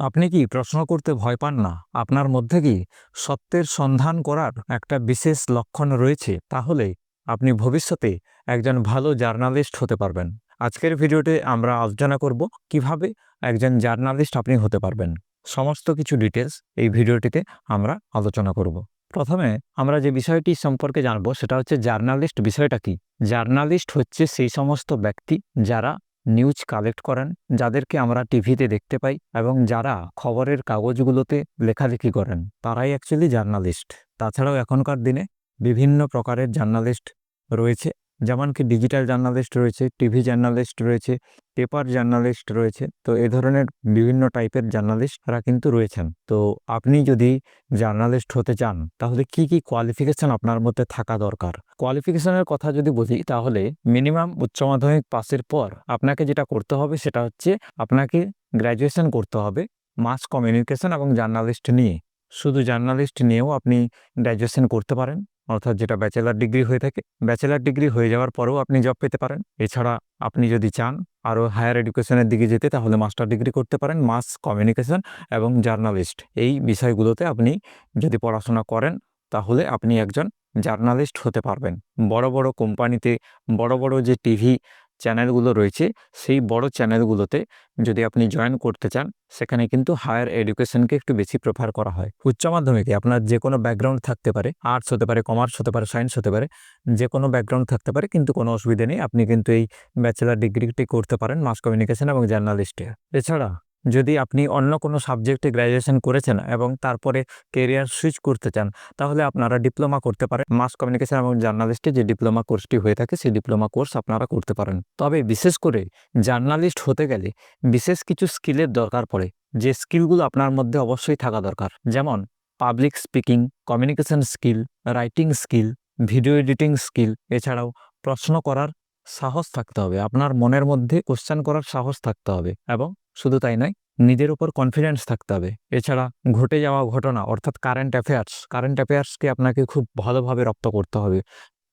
আপনি কি প্রশ্ন করতে ভয় পান না? আপনার মধ্যে কি সত্যের সন্ধান করার একটা বিশেষ লক্ষণ রয়েছে? তাহলে আপনি ভবিষ্যতে একজন ভালো জার্নালিস্ট হতে পারবেন। আজকের ভিডিওতে আমরা আলোচনা করব কিভাবে একজন জার্নালিস্ট আপনি হতে পারবেন। সমস্ত কিছু ডিটেলস এই ভিডিওটিতে আমরা আলোচনা করব। প্রথমে আমরা যে বিষয়টি সম্পর্কে জানব সেটা হচ্ছে জার্নালিস্ট বিষয়টা কি। জার্নালিস্ট হচ্ছে সেই সমস্ত ব্যক্তি যারা নিউজ কালেক্ট করেন, যাদেরকে আমরা টিভিতে দেখতে পাই এবং যারা খবরের কাগজগুলোতে লেখালেখি করেন, তারাই অ্যাকচুয়ালি জার্নালিস্ট। তাছাড়াও এখনকার দিনে বিভিন্ন প্রকারের জার্নালিস্ট রয়েছে, যেমন কি ডিজিটাল জার্নালিস্ট রয়েছে, টিভি জার্নালিস্ট রয়েছে, পেপার জার্নালিস্ট রয়েছে। তো এ ধরনের বিভিন্ন টাইপের জার্নালিস্টরা কিন্তু রয়েছেন। তো আপনি যদি জার্নালিস্ট হতে চান তাহলে কি কি কোয়ালিফিকেশন আপনার মধ্যে থাকা দরকার? কোয়ালিফিকেশনের কথা যদি বলি তাহলে মিনিমাম উচ্চ মাধ্যমিক পাসের পর আপনাকে যেটা করতে হবে সেটা হচ্ছে আপনাকে গ্র্যাজুয়েশন করতে হবে মাস কমিউনিকেশন এবং জার্নালিস্ট নিয়ে। শুধু জার্নালিস্ট নিয়েও আপনি গ্র্যাজুয়েশন করতে পারেন, অর্থাৎ যেটা ব্যাচেলার ডিগ্রি হয়ে থাকে। ব্যাচেলার ডিগ্রি হয়ে যাওয়ার পরেও আপনি জব পেতে পারেন। এছাড়া আপনি যদি চান আরও হায়ার এডুকেশনের দিকে যেতে তাহলে মাস্টার ডিগ্রি করতে পারেন মাস কমিউনিকেশন এবং জার্নালিস্ট। এই বিষয়গুলোতে আপনি যদি পড়াশোনা করেন তাহলে আপনি একজন জার্নালিস্ট হতে পারবেন। বড় বড় কোম্পানিতে, বড় বড় যে টিভি চ্যানেলগুলো রয়েছে সেই বড় চ্যানেলগুলোতে যদি আপনি জয়েন করতে চান, সেখানে কিন্তু হায়ার এডুকেশনকে একটু বেশি প্রেফার করা হয়। উচ্চ মাধ্যমিকে আপনার যে কোনো ব্যাকগ্রাউন্ড থাকতে পারে, আর্টস হতে পারে, কমার্স হতে পারে, সায়েন্স হতে পারে, যে কোনো ব্যাকগ্রাউন্ড থাকতে পারে, কিন্তু কোনো অসুবিধা নেই। আপনি কিন্তু এই ব্যাচেলার ডিগ্রিটি করতে পারেন মাস কমিউনিকেশন এবং জার্নালিস্টে। এছাড়া যদি আপনি অন্য কোনো সাবজেক্টে গ্র্যাজুয়েশন করেছেন এবং তারপরে কেরিয়ার সুইচ করতে চান, তাহলে আপনারা ডিপ্লোমা করতে পারেন। মাস কমিউনিকেশন এবং জার্নালিস্টে যে ডিপ্লোমা কোর্সটি হয়ে থাকে সেই ডিপ্লোমা কোর্স আপনারা করতে পারেন। তবে বিশেষ করে জার্নালিস্ট হতে গেলে বিশেষ কিছু স্কিলের দরকার পড়ে, যে স্কিলগুলো আপনার মধ্যে অবশ্যই থাকা দরকার। যেমন public speaking, communication skill, writing skill, video editing skill. এছাড়াও প্রশ্ন করার সাহস থাকতে হবে, আপনার মনের মধ্যে কোশ্চেন করার সাহস থাকতে হবে এবং শুধু তাই নয়, নিজের উপর কনফিডেন্স থাকতে হবে। এছাড়া ঘটে যাওয়া ঘটনা অর্থাৎ কারেন্ট অ্যাফেয়ার্সকে আপনাকে খুব ভালোভাবে রপ্ত করতে হবে।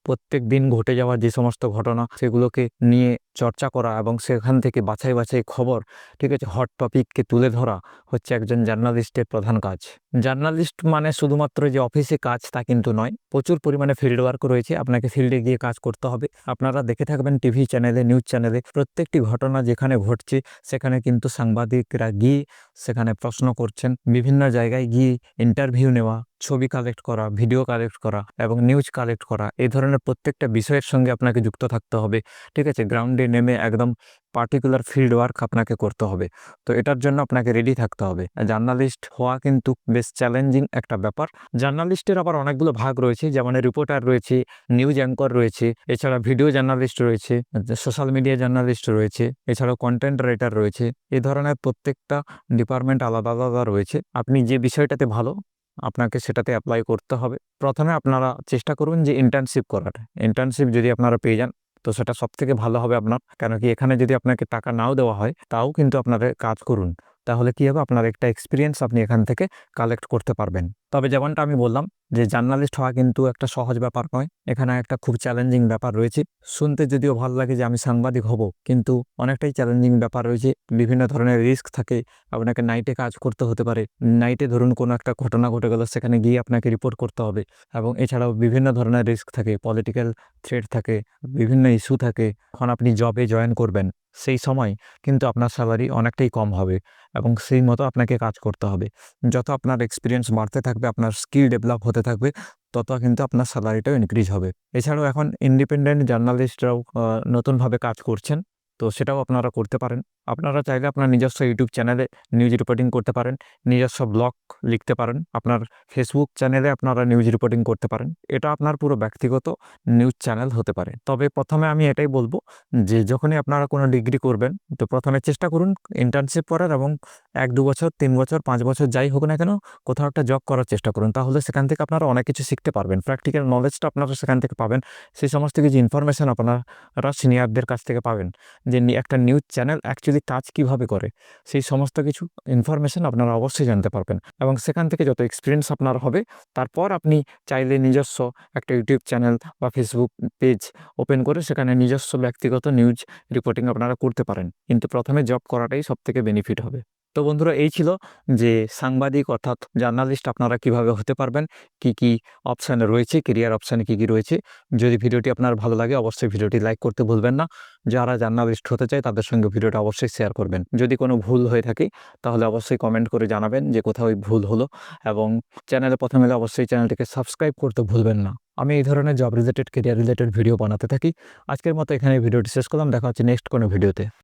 প্রত্যেক দিন ঘটে যাওয়া যে সমস্ত ঘটনা সেগুলোকে নিয়ে চর্চা করা এবং সেখান থেকে বাছাই বাছাই খবর, ঠিক আছে, হট টপিককে তুলে ধরা হচ্ছে একজন জার্নালিস্টের প্রধান কাজ। জার্নালিস্ট মানে শুধুমাত্র যে অফিসে কাজ তা কিন্তু নয়, প্রচুর পরিমাণে ফিল্ড ওয়ার্ক রয়েছে, আপনাকে ফিল্ডে গিয়ে কাজ করতে হবে। আপনারা দেখে থাকবেন টিভি চ্যানেলে, নিউজ চ্যানেলে প্রত্যেকটি ঘটনা যেখানে ঘটছে সেখানে কিন্তু সাংবাদিকরা গিয়ে সেখানে প্রশ্ন করছেন, বিভিন্ন জায়গায় গিয়ে ইন্টারভিউ নেওয়া, ছবি কালেক্ট করা, ভিডিও কালেক্ট করা এবং নিউজ কালেক্ট করা, এই ধরনের প্রত্যেকটা বিষয়ের সঙ্গে আপনাকে যুক্ত থাকতে হবে। ঠিক আছে, গ্রাউন্ডে নেমে একদম পার্টিকুলার ফিল্ড ওয়ার্ক আপনাকে করতে হবে। তো এটার জন্য আপনাকে রেডি থাকতে হবে। জার্নালিস্ট হওয়া কিন্তু বেশ চ্যালেঞ্জিং একটা ব্যাপার। জার্নালিস্টের আবার অনেকগুলো ভাগ রয়েছে, যেমন রিপোর্টার রয়েছে, নিউজ অ্যাঙ্কর রয়েছে, এছাড়া ভিডিও জার্নালিস্ট রয়েছে, সোশ্যাল মিডিয়া জার্নালিস্ট রয়েছে, এছাড়াও কন্টেন্ট রাইটার রয়েছে। এই ধরনের প্রত্যেকটা ডিপার্টমেন্ট আলাদা আলাদা রয়েছে। আপনি যে বিষয়টাতে ভালো আপনাকে সেটাতে অ্যাপ্লাই করতে হবে। প্রথমে আপনারা চেষ্টা করুন যে ইন্টার্নশিপ করার। ইন্টার্নশিপ যদি আপনারা পেয়ে যান তো সেটা সবথেকে ভালো হবে আপনার, কেন কি এখানে যদি আপনাকে টাকা নাও দেওয়া হয় তাও কিন্তু আপনাদের কাজ করুন, তাহলে কি হবে, আপনার একটা এক্সপিরিয়েন্স আপনি এখান থেকে কালেক্ট করতে পারবেন। তবে যেমনটা আমি বললাম যে জার্নালিস্ট হওয়া কিন্তু একটা সহজ ব্যাপার নয়, এখানে একটা খুব চ্যালেঞ্জিং ব্যাপার রয়েছে। শুনতে যদিও ভালো লাগে যে আমি সাংবাদিক হব, কিন্তু অনেকটাই চ্যালেঞ্জিং ব্যাপার রয়েছে। বিভিন্ন ধরনের রিস্ক থাকে, আপনাকে নাইটে কাজ করতে হতে পারে। নাইটে ধরুন কোনো একটা ঘটনা ঘটে গেল, সেখানে গিয়ে আপনাকে রিপোর্ট করতে হবে। এবং এছাড়াও বিভিন্ন ধরনের রিস্ক থাকে, পলিটিক্যাল থ্রেট থাকে, বিভিন্ন ইস্যু থাকে। যখন আপনি জবে জয়েন করবেন সেই সময় কিন্তু আপনার স্যালারি অনেকটাই কম হবে এবং সেই মতো আপনাকে কাজ করতে হবে। যত আপনার এক্সপিরিয়েন্স বাড়তে থাকবে, আপনার স্কিল ডেভেলপ হতে থাকবে, তত কিন্তু আপনার স্যালারিটাও ইনক্রিজ হবে। এছাড়াও এখন ইন্ডিপেন্ডেন্ট জার্নালিস্টরাও নতুনভাবে কাজ করছেন, তো সেটাও আপনারা করতে পারেন। আপনারা চাইলে আপনার নিজস্ব ইউটিউব চ্যানেলে নিউজ রিপোর্টিং করতে পারেন, নিজস্ব ব্লগ লিখতে পারেন, আপনার ফেসবুক চ্যানেলে আপনারা নিউজ রিপোর্টিং করতে পারেন। এটা আপনার পুরো ব্যক্তিগত নিউজ চ্যানেল হতে পারে। তবে প্রথমে আমি এটাই বলবো যে যখনই আপনারা কোনো ডিগ্রি করবেন তো প্রথমে চেষ্টা করুন ইন্টার্নশিপ করার এবং 1-2 বছর, 3 বছর, 5 বছর যাই হোক না কেন কোথাও একটা জব করার চেষ্টা করুন। তাহলে সেখান থেকে আপনারা অনেক কিছু শিখতে পারবেন, প্র্যাকটিক্যাল নলেজটা আপনারা সেখান থেকে পাবেন। সেই সমস্ত কিছু ইনফরমেশন আপনারা সিনিয়রদের কাছ থেকে পাবেন, যে একটা নিউজ চ্যানেল অ্যাকচুয়ালি কাজ কিভাবে করে, সেই সমস্ত কিছু ইনফরমেশন আপনারা অবশ্যই জানতে পারবেন। এবং সেখান থেকে যত এক্সপিরিয়েন্স আপনার হবে, তারপর আপনি চাইলে নিজস্ব একটা ইউটিউব চ্যানেল বা ফেসবুক পেজ ওপেন করে সেখানে নিজস্ব ব্যক্তিগত নিউজ রিপোর্টিং আপনারা করতে পারেন। কিন্তু প্রথমে জব করাটাই সবথেকে বেনিফিট হবে। তো বন্ধুরা, এই ছিল যে সাংবাদিক অর্থাৎ জার্নালিস্ট আপনারা কিভাবে হতে পারবেন, কি কি অপশানে রয়েছে, কেরিয়ার অপশানে কি কি রয়েছে। যদি ভিডিওটি আপনার ভালো লাগে অবশ্যই ভিডিওটি লাইক করতে ভুলবেন না। যারা জার্নালিস্ট হতে চায় তাদের সঙ্গে ভিডিওটা অবশ্যই শেয়ার করবেন। যদি কোনো ভুল হয়ে থাকে তাহলে অবশ্যই কমেন্ট করে জানাবেন যে কোথাও ভুল হলো, এবং চ্যানেলে প্রথমে এলে অবশ্যই চ্যানেলটিকে সাবস্ক্রাইব করতে ভুলবেন না। আমি এই ধরনের job related, career related video বানাতে থাকি। আজকের মতো এখানে ভিডিওটি শেষ করলাম। দেখা হচ্ছে নেক্সট কোনো ভিডিওতে।